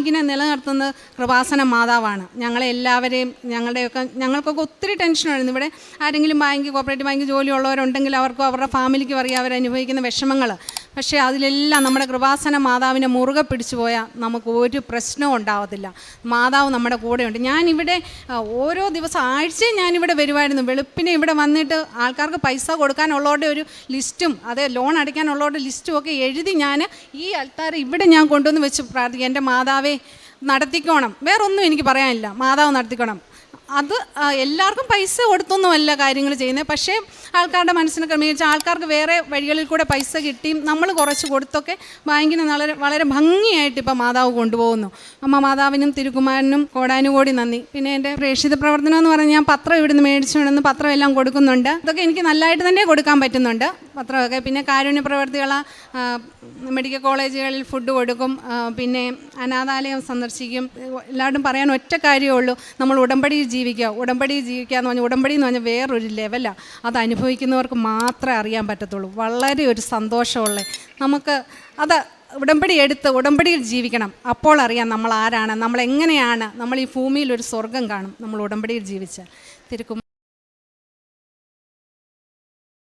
ബാങ്കിനെ നിലനിർത്തുന്നത് കൃപാസന മാതാവാണ്. ഞങ്ങളെല്ലാവരെയും ഞങ്ങൾക്കൊക്കെ ഒത്തിരി ടെൻഷനായിരുന്നു. ഇവിടെ ആരെങ്കിലും കോപ്പറേറ്റീവ് ബാങ്ക് ജോലിയുള്ളവരുണ്ടെങ്കിൽ അവർക്കും അവരുടെ ഫാമിലിക്കും അറിയാം അവരനുഭവിക്കുന്ന വിഷമങ്ങൾ. പക്ഷേ അതിലെല്ലാം നമ്മുടെ കൃപാസന മാതാവിനെ മുറുകെ പിടിച്ചു പോയാൽ നമുക്ക് ഒരു പ്രശ്നവും ഉണ്ടാവത്തില്ല. മാതാവ് നമ്മുടെ കൂടെയുണ്ട്. ഞാനിവിടെ ഓരോ ദിവസം ആഴ്ചയും ഞാനിവിടെ വരുമായിരുന്നു. വെളുപ്പിനെ ഇവിടെ വന്നിട്ട് ആൾക്കാർക്ക് പൈസ കൊടുക്കാനുള്ളവരുടെ ഒരു ലിസ്റ്റും അത് ലോൺ അടയ്ക്കാനുള്ളവരുടെ ലിസ്റ്റും ഒക്കെ എഴുതി ഞാൻ ഈ ആൾക്കാർ ഇവിടെ ഞാൻ കൊണ്ടുവന്ന് വെച്ച് പ്രാർത്ഥിക്കും. എൻ്റെ മാതാവേ നടത്തിക്കോണം, വേറൊന്നും എനിക്ക് പറയാനില്ല, മാതാവ് നടത്തിക്കോണം. അത് എല്ലാവർക്കും പൈസ കൊടുത്തൊന്നുമല്ല കാര്യങ്ങൾ ചെയ്യുന്നത്. പക്ഷേ ആൾക്കാരുടെ മനസ്സിനെ ക്രമീകരിച്ച് ആൾക്കാർക്ക് വേറെ വഴികളിൽ കൂടെ പൈസ കിട്ടിയും നമ്മൾ കുറച്ച് കൊടുത്തൊക്കെ ബാങ്കിന് വളരെ ഭംഗിയായിട്ട് ഇപ്പോൾ മാതാവ് കൊണ്ടുപോകുന്നു. അമ്മ മാതാവിനും തിരുക്കുമാരനും കോടാനുകോടി നന്ദി. പിന്നെ എൻ്റെ പ്രേക്ഷിത പ്രവർത്തനം എന്ന് പറഞ്ഞാൽ ഞാൻ പത്രം ഇവിടുന്ന് മേടിച്ചുകൊണ്ടെന്ന് പത്രം എല്ലാം കൊടുക്കുന്നുണ്ട്. ഇതൊക്കെ എനിക്ക് നല്ലതായിട്ട് തന്നെ കൊടുക്കാൻ പറ്റുന്നുണ്ട് പത്രമൊക്കെ. പിന്നെ കാരുണ്യ പ്രവർത്തികൾ മെഡിക്കൽ കോളേജുകളിൽ ഫുഡ് കൊടുക്കും, പിന്നെ അനാഥാലയം സന്ദർശിക്കും. എല്ലാവരും പറയാൻ ഒറ്റ കാര്യമേ ഉള്ളൂ, നമ്മൾ ഉടമ്പടിയിൽ ജീവിക്കുക എന്ന് പറഞ്ഞാൽ ഉടമ്പടി എന്ന് പറഞ്ഞാൽ വേറൊരു ലെവലാണ്. അത് അനുഭവിക്കുന്നവർക്ക് മാത്രമേ അറിയാൻ പറ്റത്തുള്ളൂ. വളരെ ഒരു സന്തോഷമുള്ള നമുക്ക് അത് ഉടമ്പടിയിൽ ജീവിക്കണം. അപ്പോൾ അറിയാം നമ്മൾ ആരാണ്, നമ്മൾ എങ്ങനെയാണ്. നമ്മൾ ഈ ഭൂമിയിൽ ഒരു സ്വർഗം കാണും നമ്മൾ ഉടമ്പടിയിൽ ജീവിച്ചാൽ.